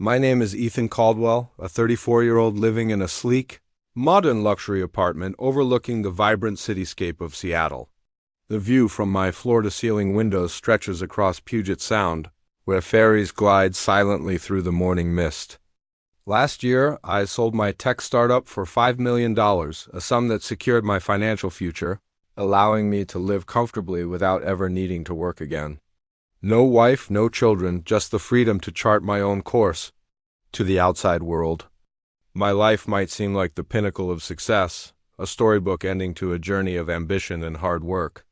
My name is Ethan Caldwell, a 34-year-old living in a sleek, modern luxury apartment overlooking the vibrant cityscape of Seattle. The view from my floor-to-ceiling windows stretches across Puget Sound, where ferries glide silently through the morning mist. Last year, I sold my tech startup for $5 million, a sum that secured my financial future, allowing me to live comfortably without ever needing to work again. No wife, no children, just the freedom to chart my own course to the outside world. My life might seem like the pinnacle of success, a storybook ending to a journey of ambition and hard work.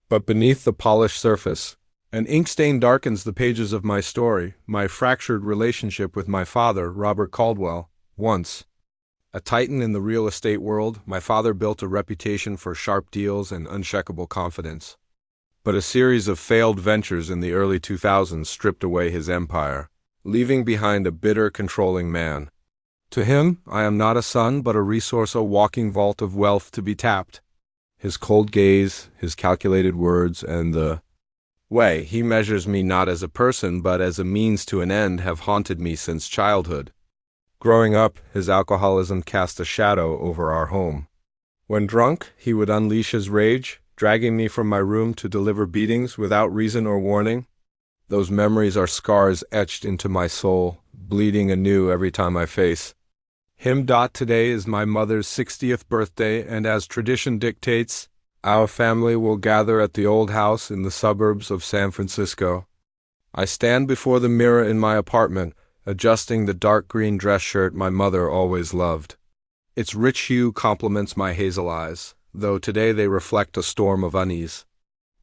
But beneath the polished surface, an ink stain darkens the pages of my story, my fractured relationship with my father, Robert Caldwell. Once a titan in the real estate world, my father built a reputation for sharp deals and unshakable confidence. But a series of failed ventures in the early 2000s stripped away his empire, leaving behind a bitter, controlling man. To him, I am not a son, but a resource, a walking vault of wealth to be tapped. His cold gaze, his calculated words, and the way he measures me not as a person, but as a means to an end have haunted me since childhood. Growing up, his alcoholism cast a shadow over our home. When drunk, he would unleash his rage, dragging me from my room to deliver beatings without reason or warning. Those memories are scars etched into my soul, bleeding anew every time I face him. Today is my mother's 60th birthday, and as tradition dictates, our family will gather at the old house in the suburbs of San Francisco. I stand before the mirror in my apartment, adjusting the dark green dress shirt my mother always loved. Its rich hue complements my hazel eyes, though today they reflect a storm of unease.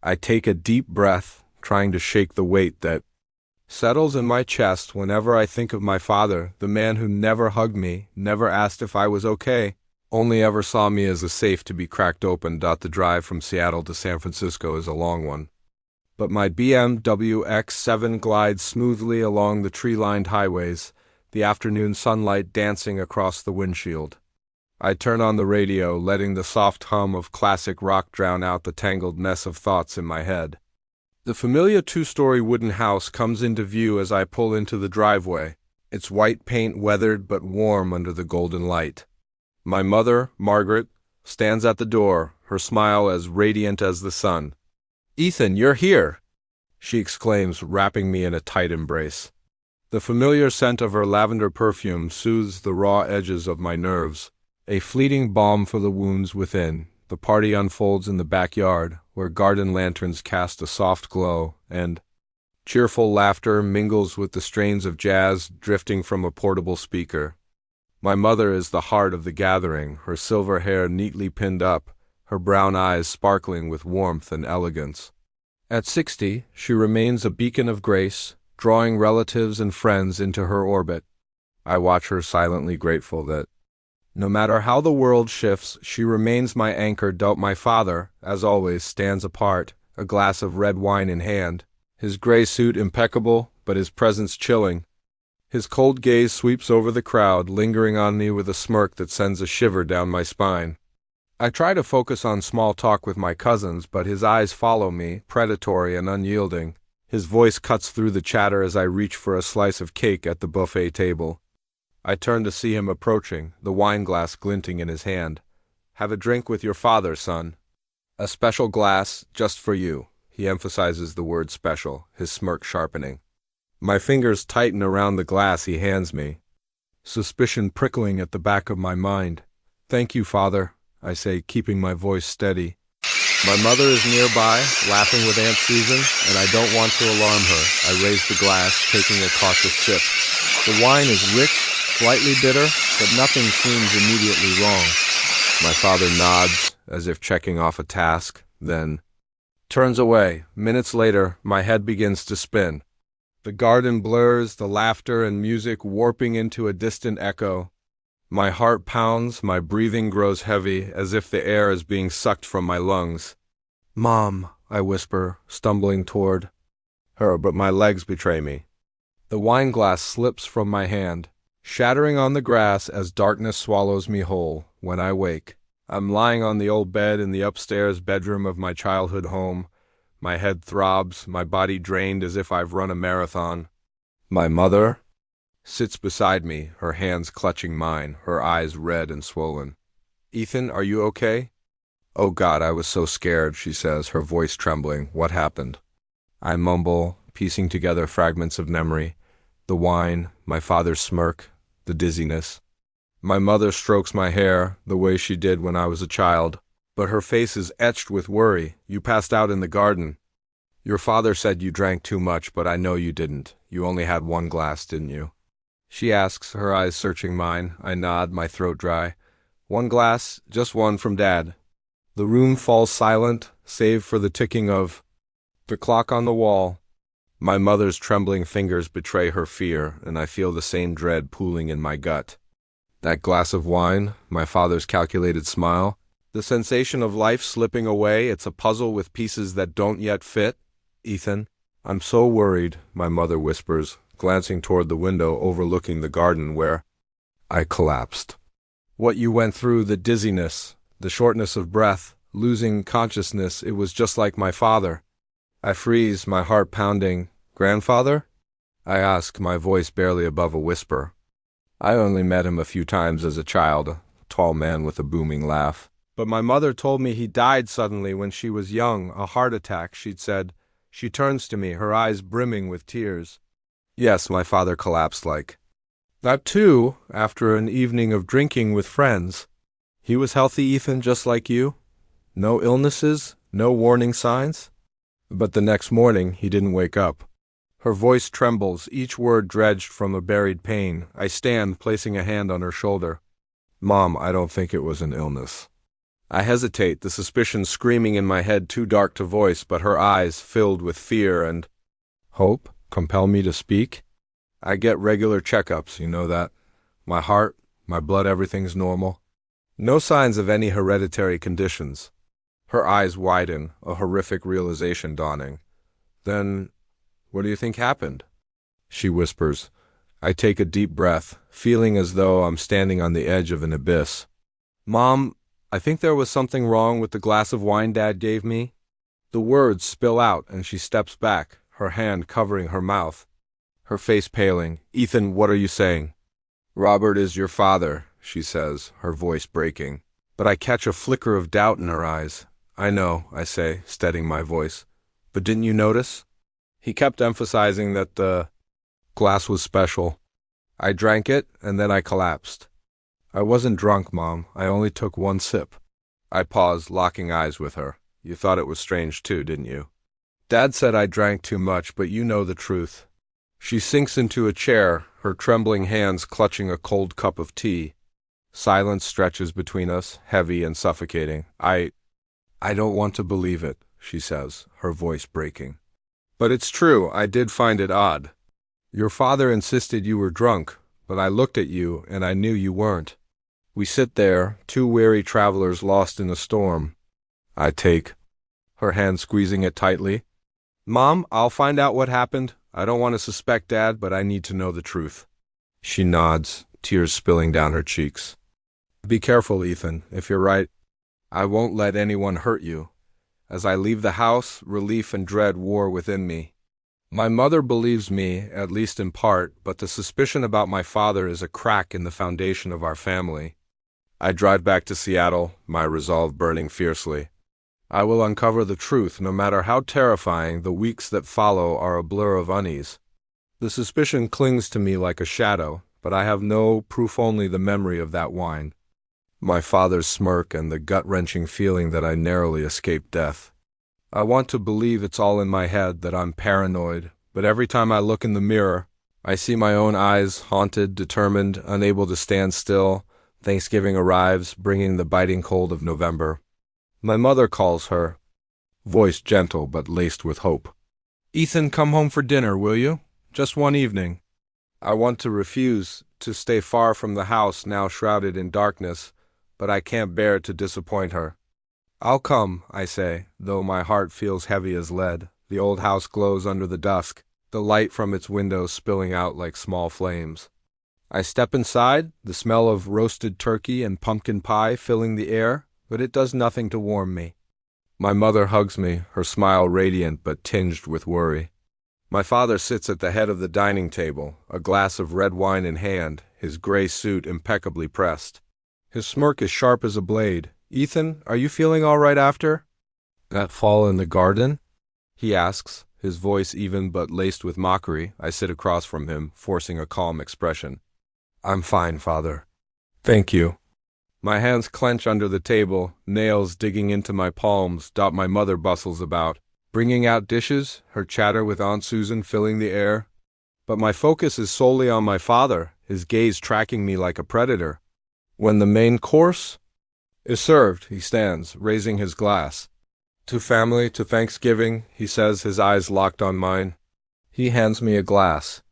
I take a deep breath, trying to shake the weight that settles in my chest whenever I think of my father, the man who never hugged me, never asked if I was okay, only ever saw me as a safe to be cracked open. The drive from Seattle to San Francisco is a long one, but my BMW X7 glides smoothly along the tree-lined highways, the afternoon sunlight dancing across the windshield. I turn on the radio, letting the soft hum of classic rock drown out the tangled mess of thoughts in my head. The familiar two-story wooden house comes into view as I pull into the driveway, its white paint weathered but warm under the golden light. My mother, Margaret, stands at the door, her smile as radiant as the sun. "Ethan, you're here!" she exclaims, wrapping me in a tight embrace. The familiar scent of her lavender perfume soothes the raw edges of my nerves, a fleeting balm for the wounds within. The party unfolds in the backyard, where garden lanterns cast a soft glow, and cheerful laughter mingles with the strains of jazz drifting from a portable speaker. My mother is the heart of the gathering, her silver hair neatly pinned up, her brown eyes sparkling with warmth and elegance. At 60, she remains a beacon of grace, drawing relatives and friends into her orbit. I watch her silently grateful that no matter how the world shifts, she remains my anchor. My father, as always, stands apart, a glass of red wine in hand, his gray suit impeccable, but his presence chilling. His cold gaze sweeps over the crowd, lingering on me with a smirk that sends a shiver down my spine. I try to focus on small talk with my cousins, but his eyes follow me, predatory and unyielding. His voice cuts through the chatter as I reach for a slice of cake at the buffet table. I turn to see him approaching, the wine glass glinting in his hand. "Have a drink with your father, son." "A special glass, just for you." He emphasizes the word special, his smirk sharpening. My fingers tighten around the glass he hands me, suspicion prickling at the back of my mind. "Thank you, father," I say, keeping my voice steady. My mother is nearby, laughing with Aunt Susan, and I don't want to alarm her. I raise the glass, taking a cautious sip. The wine is rich, slightly bitter, but nothing seems immediately wrong. My father nods, as if checking off a task, then turns away. Minutes later, my head begins to spin. The garden blurs, the laughter and music warping into a distant echo. My heart pounds, my breathing grows heavy, as if the air is being sucked from my lungs. "Mom," I whisper, stumbling toward her, but my legs betray me. The wine glass slips from my hand, shattering on the grass as darkness swallows me whole. When I wake, I'm lying on the old bed in the upstairs bedroom of my childhood home. My head throbs, my body drained as if I've run a marathon. My mother sits beside me, her hands clutching mine, her eyes red and swollen. "Ethan, are you okay?" "Oh God, I was so scared," she says, her voice trembling. "What happened?" I mumble, piecing together fragments of memory. The wine, my father's smirk, the dizziness. My mother strokes my hair, the way she did when I was a child, but her face is etched with worry. "You passed out in the garden. Your father said you drank too much, but I know you didn't. You only had one glass, didn't you?" She asks, her eyes searching mine. I nod, my throat dry. "One glass, just one from Dad." The room falls silent, save for the ticking of the clock on the wall. My mother's trembling fingers betray her fear, and I feel the same dread pooling in my gut. That glass of wine, my father's calculated smile, the sensation of life slipping away, it's a puzzle with pieces that don't yet fit. "Ethan, I'm so worried," my mother whispers, glancing toward the window overlooking the garden where I collapsed. "What you went through, the dizziness, the shortness of breath, losing consciousness, it was just like my father." I freeze, my heart pounding. "Grandfather?" I ask, my voice barely above a whisper. "I only met him a few times as a child," a tall man with a booming laugh. "But my mother told me he died suddenly when she was young, a heart attack," she'd said. She turns to me, her eyes brimming with tears. Yes, my father collapsed like that too, after an evening of drinking with friends. He was healthy, Ethan, just like you? No illnesses, no warning signs? But the next morning, he didn't wake up. Her voice trembles, each word dredged from a buried pain. I stand, placing a hand on her shoulder. "Mom, I don't think it was an illness." I hesitate, the suspicion screaming in my head too dark to voice, but her eyes, filled with fear and hope, compel me to speak. "I get regular checkups, you know that. My heart, my blood, everything's normal. No signs of any hereditary conditions." Her eyes widen, a horrific realization dawning. "Then, what do you think happened?" she whispers. I take a deep breath, feeling as though I'm standing on the edge of an abyss. "Mom, I think there was something wrong with the glass of wine Dad gave me." The words spill out and she steps back, her hand covering her mouth, her face paling. "Ethan, what are you saying?" "Robert is your father," she says, her voice breaking. But I catch a flicker of doubt in her eyes. "I know," I say, steadying my voice. "But didn't you notice?" He kept emphasizing that the glass was special. "I drank it, and then I collapsed." "I wasn't drunk, Mom. I only took one sip." I paused, locking eyes with her. "You thought it was strange too, didn't you?" "Dad said I drank too much, but you know the truth." She sinks into a chair, her trembling hands clutching a cold cup of tea. Silence stretches between us, heavy and suffocating. I don't want to believe it," she says, her voice breaking. "But it's true, I did find it odd. Your father insisted you were drunk, but I looked at you and I knew you weren't. We sit there, two weary travelers lost in a storm." I take her hand, squeezing it tightly. "Mom, I'll find out what happened. I don't want to suspect Dad, but I need to know the truth." She nods, tears spilling down her cheeks. "Be careful, Ethan. If you're right, I won't let anyone hurt you." As I leave the house, relief and dread war within me. My mother believes me, at least in part, but the suspicion about my father is a crack in the foundation of our family. I drive back to Seattle, my resolve burning fiercely. I will uncover the truth, no matter how terrifying. The weeks that follow are a blur of unease. The suspicion clings to me like a shadow, but I have no proof, only the memory of that wine. My father's smirk and the gut-wrenching feeling that I narrowly escaped death. I want to believe it's all in my head, that I'm paranoid, but every time I look in the mirror, I see my own eyes, haunted, determined, unable to stand still. Thanksgiving arrives, bringing the biting cold of November. My mother calls her, voice gentle but laced with hope. "Ethan, come home for dinner, will you? Just one evening." I want to refuse, to stay far from the house now shrouded in darkness, but I can't bear to disappoint her. "I'll come," I say, though my heart feels heavy as lead. The old house glows under the dusk, the light from its windows spilling out like small flames. I step inside, the smell of roasted turkey and pumpkin pie filling the air, but it does nothing to warm me. My mother hugs me, her smile radiant but tinged with worry. My father sits at the head of the dining table, a glass of red wine in hand, his gray suit impeccably pressed. His smirk is sharp as a blade. "Ethan, are you feeling all right after that fall in the garden?" he asks, his voice even but laced with mockery. I sit across from him, forcing a calm expression. "I'm fine, Father. Thank you." My hands clench under the table, nails digging into my palms. My mother bustles about, bringing out dishes, her chatter with Aunt Susan filling the air. But my focus is solely on my father, his gaze tracking me like a predator. When the main course is served, he stands, raising his glass. "To family, to Thanksgiving," he says, his eyes locked on mine. He hands me a glass.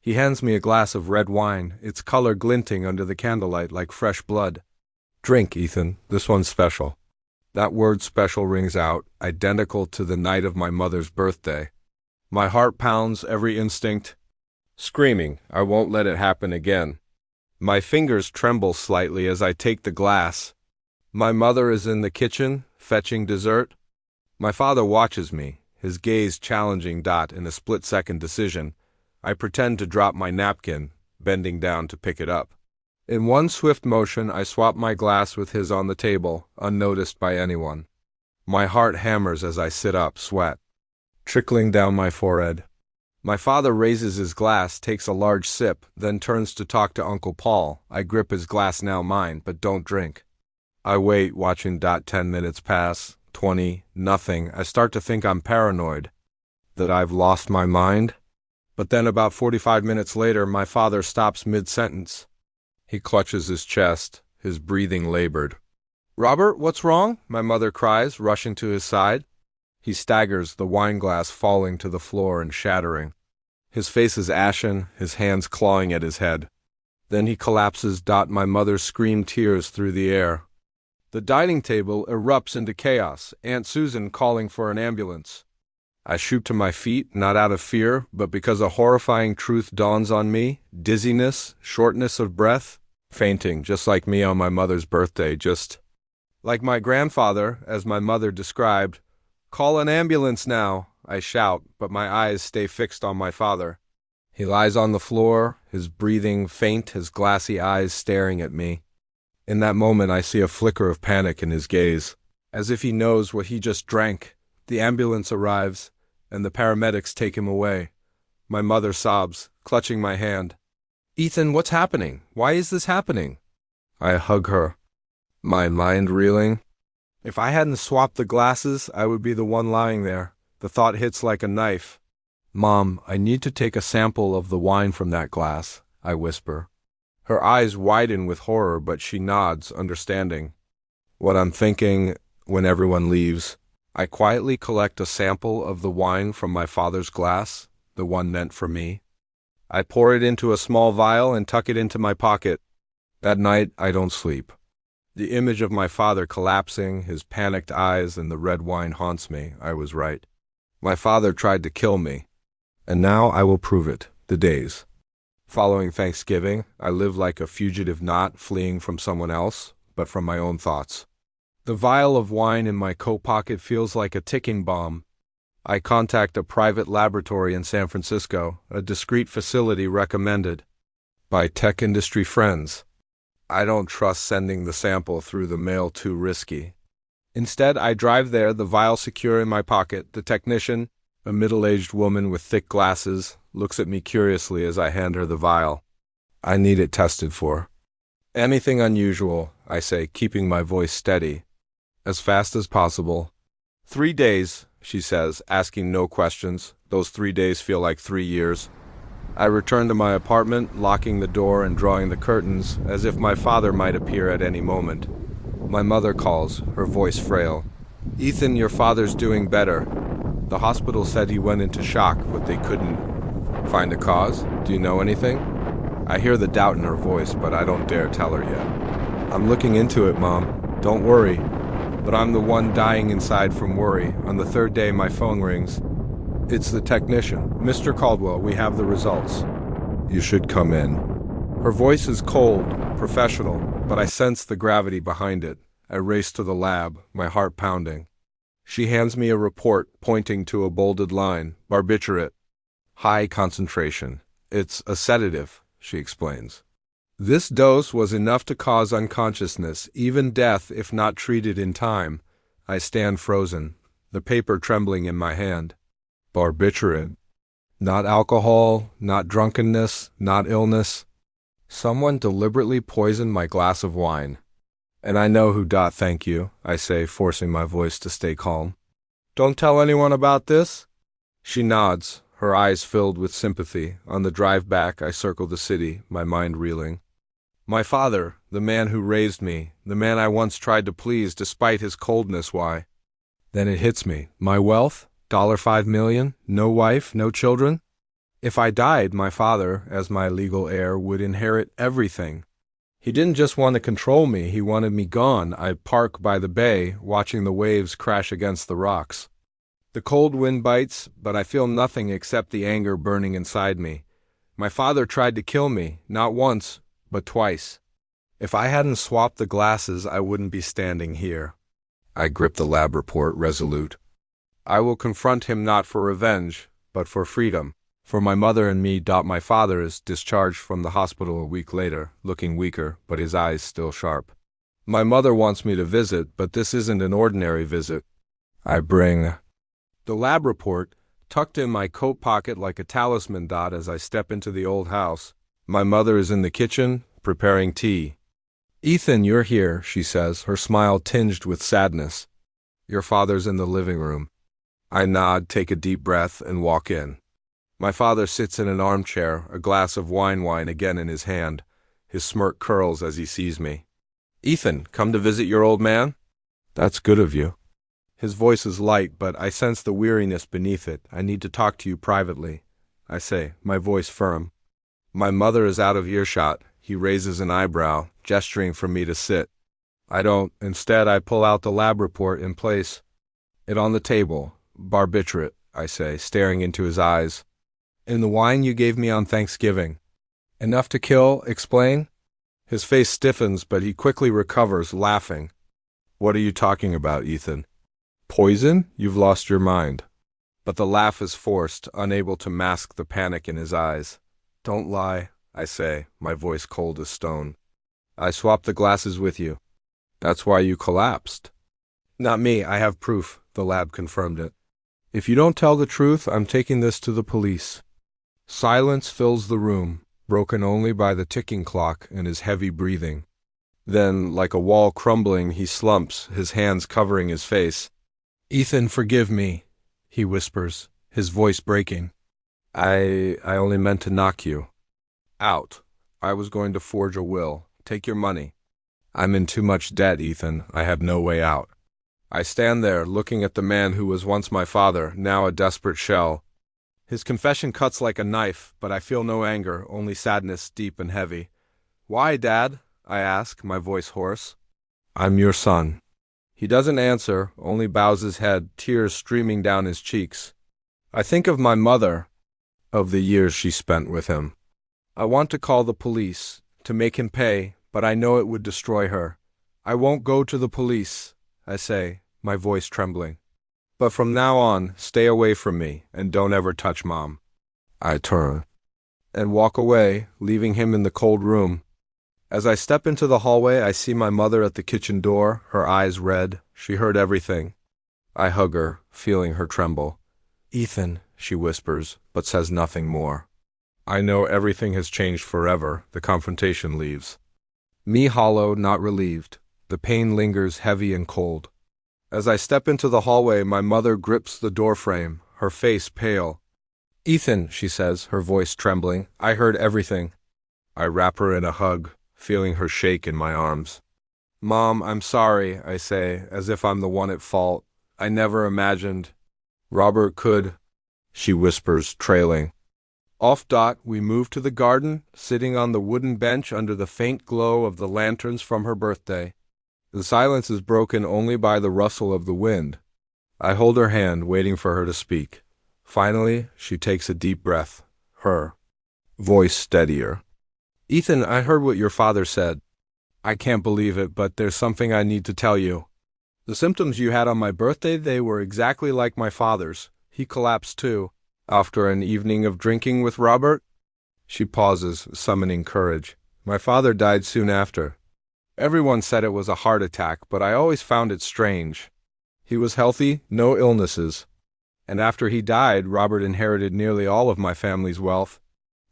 He hands me a glass of red wine, its color glinting under the candlelight like fresh blood. "Drink, Ethan. This one's special." That word special rings out, identical to the night of my mother's birthday. My heart pounds, every instinct screaming, I won't let it happen again. My fingers tremble slightly as I take the glass. My mother is in the kitchen, fetching dessert. My father watches me, his gaze challenging. In a split-second decision, I pretend to drop my napkin, bending down to pick it up. In one swift motion, I swap my glass with his on the table, unnoticed by anyone. My heart hammers as I sit up, sweat trickling down my forehead. My father raises his glass, takes a large sip, then turns to talk to Uncle Paul. I grip his glass, now mine, but don't drink. I wait, watching. 10 minutes pass, 20, nothing. I start to think I'm paranoid, that I've lost my mind. But then about 45 minutes later, my father stops mid-sentence. He clutches his chest, his breathing labored. "Robert, what's wrong?" my mother cries, rushing to his side. He staggers, the wine glass falling to the floor and shattering. His face is ashen, his hands clawing at his head. Then he collapses. My mother screamed, tears through the air. The dining table erupts into chaos, Aunt Susan calling for an ambulance. I shoot to my feet, not out of fear, but because a horrifying truth dawns on me. Dizziness, shortness of breath, fainting, just like me on my mother's birthday, just like my grandfather, as my mother described. "Call an ambulance now," I shout, but my eyes stay fixed on my father. He lies on the floor, his breathing faint, his glassy eyes staring at me. In that moment, I see a flicker of panic in his gaze, as if he knows what he just drank. The ambulance arrives, and the paramedics take him away. My mother sobs, clutching my hand. "Ethan, what's happening? Why is this happening?" I hug her, my mind reeling. If I hadn't swapped the glasses, I would be the one lying there. The thought hits like a knife. "Mom, I need to take a sample of the wine from that glass," I whisper. Her eyes widen with horror, but she nods, understanding what I'm thinking. When everyone leaves, I quietly collect a sample of the wine from my father's glass, the one meant for me. I pour it into a small vial and tuck it into my pocket. That night, I don't sleep. The image of my father collapsing, his panicked eyes, and the red wine haunts me. I was right. My father tried to kill me, and now I will prove it. The days following Thanksgiving, I live like a fugitive, not fleeing from someone else, but from my own thoughts. The vial of wine in my coat pocket feels like a ticking bomb. I contact a private laboratory in San Francisco, a discreet facility recommended by tech industry friends. I don't trust sending the sample through the mail, too risky. Instead, I drive there, the vial secure in my pocket. The technician, a middle-aged woman with thick glasses, looks at me curiously as I hand her the vial. "I need it tested for anything unusual," I say, keeping my voice steady. "As fast as possible." 3 days, she says, asking no questions. Those 3 days feel like 3 years. I return to my apartment, locking the door and drawing the curtains, as if my father might appear at any moment. My mother calls, her voice frail. "Ethan, your father's doing better. The hospital said he went into shock, but they couldn't find a cause. Do you know anything?" I hear the doubt in her voice, but I don't dare tell her yet. "I'm looking into it, Mom. Don't worry." But I'm the one dying inside from worry. On the 3rd day, my phone rings. It's the technician. "Mr. Caldwell, we have the results. You should come in." Her voice is cold, professional, but I sense the gravity behind it. I race to the lab, my heart pounding. She hands me a report, pointing to a bolded line. "Barbiturate. High concentration. It's a sedative, she explains. This dose was enough to cause unconsciousness, even death if not treated in time. I stand frozen, the paper trembling in my hand. Barbiturate. Not alcohol, not drunkenness, not illness. Someone deliberately poisoned my glass of wine. And I know who. Thank you, I say, forcing my voice to stay calm. Don't tell anyone about this? She nods, her eyes filled with sympathy. On the drive back, I circle the city, my mind reeling. My father, the man who raised me, the man I once tried to please despite his coldness, why? Then it hits me. My wealth? $5 million? No wife, no children? If I died, my father, as my legal heir, would inherit everything. He didn't just want to control me, he wanted me gone. I park by the bay, watching the waves crash against the rocks. The cold wind bites, but I feel nothing except the anger burning inside me. My father tried to kill me, not once, but twice. If I hadn't swapped the glasses, I wouldn't be standing here. I grip the lab report, resolute. I will confront him not for revenge, but for freedom. For my mother and me. My father is discharged from the hospital a week later, looking weaker, but his eyes still sharp. My mother wants me to visit, but this isn't an ordinary visit. I bring the lab report, tucked in my coat pocket like a talisman. As I step into the old house, my mother is in the kitchen, preparing tea. Ethan, you're here, she says, her smile tinged with sadness. Your father's in the living room. I nod, take a deep breath, and walk in. My father sits in an armchair, a glass of wine again in his hand. His smirk curls as he sees me. Ethan, come to visit your old man? That's good of you. His voice is light, but I sense the weariness beneath it. I need to talk to you privately, I say, my voice firm. My mother is out of earshot. He raises an eyebrow, gesturing for me to sit. I don't. Instead, I pull out the lab report and place it on the table. Barbiturate, I say, staring into his eyes. In the wine you gave me on Thanksgiving. Enough to kill, explain? His face stiffens, but he quickly recovers, laughing. What are you talking about, Ethan? Poison? You've lost your mind. But the laugh is forced, unable to mask the panic in his eyes. Don't lie, I say, my voice cold as stone. I swapped the glasses with you. That's why you collapsed. Not me, I have proof, the lab confirmed it. If you don't tell the truth, I'm taking this to the police. Silence fills the room, broken only by the ticking clock and his heavy breathing. Then, like a wall crumbling, he slumps, his hands covering his face. Ethan, forgive me, he whispers, his voice breaking. I only meant to knock you out. I was going to forge a will. Take your money. I'm in too much debt, Ethan. I have no way out. I stand there, looking at the man who was once my father, now a desperate shell. His confession cuts like a knife, but I feel no anger, only sadness deep and heavy. Why, Dad? I ask, my voice hoarse. I'm your son. He doesn't answer, only bows his head, tears streaming down his cheeks. I think of my mother, of the years she spent with him. I want to call the police, to make him pay, but I know it would destroy her. I won't go to the police, I say, my voice trembling. But from now on, stay away from me, and don't ever touch Mom. I turn and walk away, leaving him in the cold room. As I step into the hallway, I see my mother at the kitchen door, her eyes red. She heard everything. I hug her, feeling her tremble. Ethan, she whispers, but says nothing more. I know everything has changed forever. The confrontation leaves. Me hollow, not relieved. The pain lingers heavy and cold. As I step into the hallway, my mother grips the doorframe, her face pale. Ethan, she says, her voice trembling, I heard everything. I wrap her in a hug, feeling her shake in my arms. Mom, I'm sorry, I say, as if I'm the one at fault. I never imagined Robert could, she whispers, trailing. Off. We move to the garden, sitting on the wooden bench under the faint glow of the lanterns from her birthday. The silence is broken only by the rustle of the wind. I hold her hand, waiting for her to speak. Finally, she takes a deep breath, her voice steadier. Ethan, I heard what your father said. I can't believe it, but there's something I need to tell you. The symptoms you had on my birthday, they were exactly like my father's. He collapsed too. After an evening of drinking with Robert? She pauses, summoning courage. My father died soon after. Everyone said it was a heart attack, but I always found it strange. He was healthy, no illnesses. And after he died, Robert inherited nearly all of my family's wealth.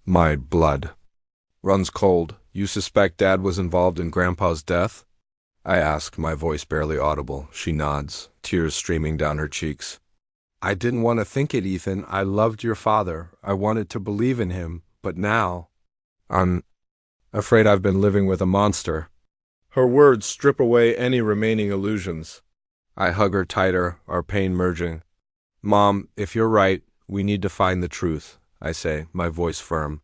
My blood runs cold. You suspect Dad was involved in Grandpa's death? I ask, my voice barely audible. She nods, tears streaming down her cheeks. I didn't want to think it, Ethan. I loved your father. I wanted to believe in him. But now, I'm afraid I've been living with a monster. Her words strip away any remaining illusions. I hug her tighter, our pain merging. Mom, if you're right, we need to find the truth, I say, my voice firm.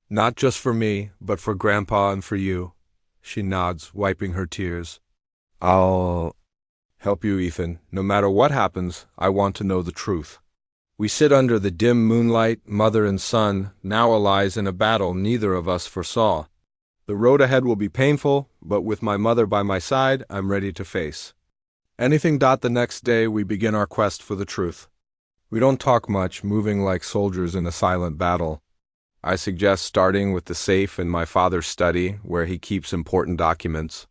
Not just for me, but for Grandpa and for you. She nods, wiping her tears. I'll help you, Ethan. No matter what happens, I want to know the truth. We sit under the dim moonlight, mother and son, now allies in a battle neither of us foresaw. The road ahead will be painful, but with my mother by my side, I'm ready to face anything. The next day, we begin our quest for the truth. We don't talk much, moving like soldiers in a silent battle. I suggest starting with the safe in my father's study, where he keeps important documents.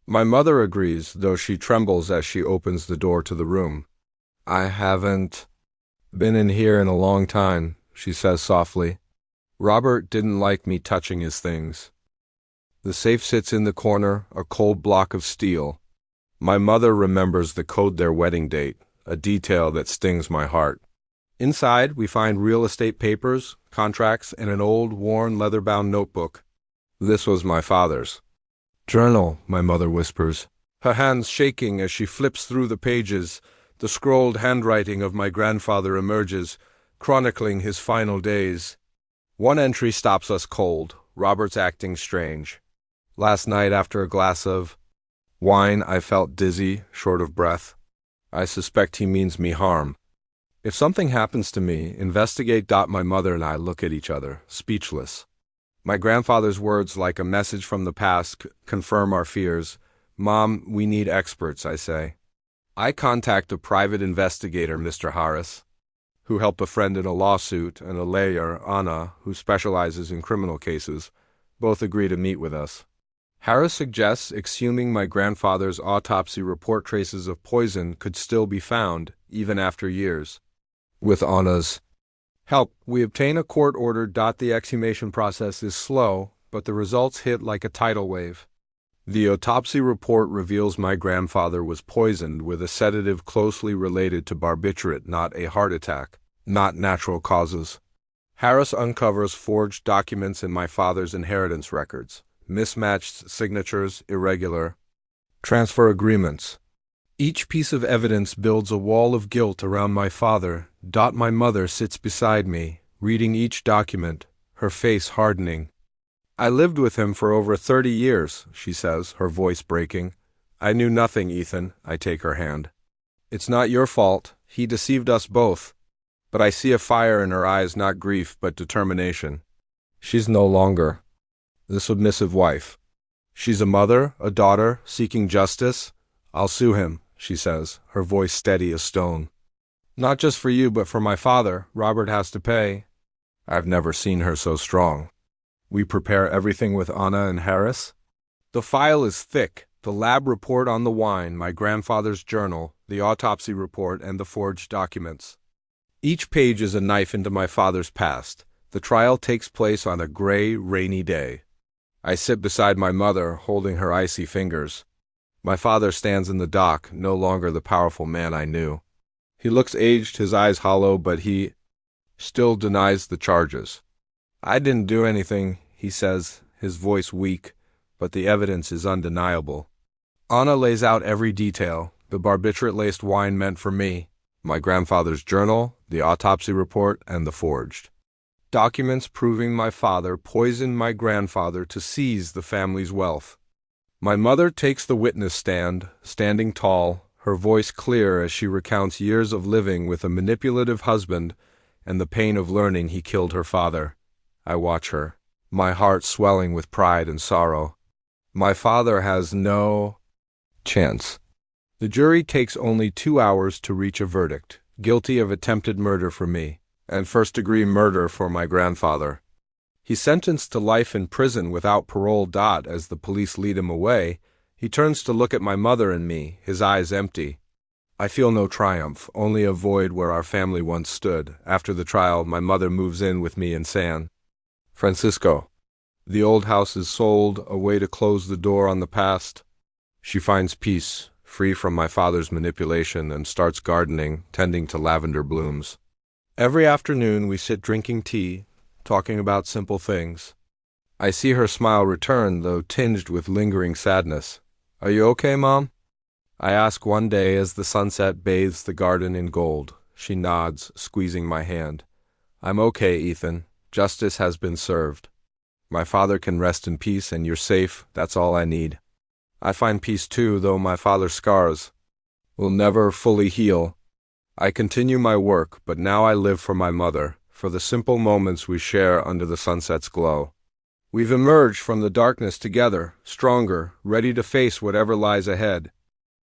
My mother agrees, though she trembles as she opens the door to the room. I haven't been in here in a long time, she says softly. Robert didn't like me touching his things. The safe sits in the corner, a cold block of steel. My mother remembers the code their wedding date, a detail that stings my heart. Inside, we find real estate papers, contracts, and an old, worn, leather-bound notebook. This was my father's journal, my mother whispers, her hands shaking as she flips through the pages. The scrolled handwriting of my grandfather emerges, chronicling his final days. One entry stops us cold. Robert's acting strange. Last night, after a glass of wine, I felt dizzy, short of breath. I suspect he means me harm. If something happens to me, investigate. My mother and I look at each other, speechless. My grandfather's words, like a message from the past, confirm our fears. Mom, we need experts, I say. I contact a private investigator, Mr. Harris, who helped a friend in a lawsuit, and a lawyer, Anna, who specializes in criminal cases. Both agree to meet with us. Harris suggests exhuming my grandfather's autopsy report. Traces of poison could still be found, even after years. With Anna's help, we obtain a court order. The exhumation process is slow, but the results hit like a tidal wave. The autopsy report reveals my grandfather was poisoned with a sedative closely related to barbiturate, not a heart attack, not natural causes. Harris uncovers forged documents in my father's inheritance records, mismatched signatures, irregular transfer agreements. Each piece of evidence builds a wall of guilt around my father. My mother sits beside me, reading each document, her face hardening. I lived with him for over 30 years, she says, her voice breaking. I knew nothing, Ethan. I take her hand. It's not your fault. He deceived us both. But I see a fire in her eyes, not grief, but determination. She's no longer the submissive wife. She's a mother, a daughter, seeking justice. I'll sue him, she says, her voice steady as stone. Not just for you, but for my father. Robert has to pay. I've never seen her so strong. We prepare everything with Anna and Harris. The file is thick. The lab report on the wine, my grandfather's journal, the autopsy report, and the forged documents. Each page is a knife into my father's past. The trial takes place on a gray, rainy day. I sit beside my mother, holding her icy fingers. My father stands in the dock, no longer the powerful man I knew. He looks aged, his eyes hollow, but he still denies the charges. I didn't do anything, he says, his voice weak, but the evidence is undeniable. Anna lays out every detail. The barbiturate-laced wine meant for me, my grandfather's journal, the autopsy report, and the forged documents proving my father poisoned my grandfather to seize the family's wealth. My mother takes the witness stand, standing tall, her voice clear as she recounts years of living with a manipulative husband and the pain of learning he killed her father. I watch her, my heart swelling with pride and sorrow. My father has no chance. The jury takes only 2 hours to reach a verdict, guilty of attempted murder for me. and first-degree murder for my grandfather. He's sentenced to life in prison without parole. As the police lead him away, he turns to look at my mother and me, his eyes empty. I feel no triumph, only a void where our family once stood. After the trial, my mother moves in with me in San Francisco. The old house is sold, a way to close the door on the past. She finds peace, free from my father's manipulation, and starts gardening, tending to lavender blooms. Every afternoon we sit drinking tea, talking about simple things. I see her smile return, though tinged with lingering sadness. "Are you okay, Mom?" I ask one day as the sunset bathes the garden in gold. She nods, squeezing my hand. "I'm okay, Ethan. Justice has been served. My father can rest in peace, and you're safe. That's all I need." I find peace too, though my father's scars will never fully heal. I continue my work, but now I live for my mother, for the simple moments we share under the sunset's glow. We've emerged from the darkness together, stronger, ready to face whatever lies ahead.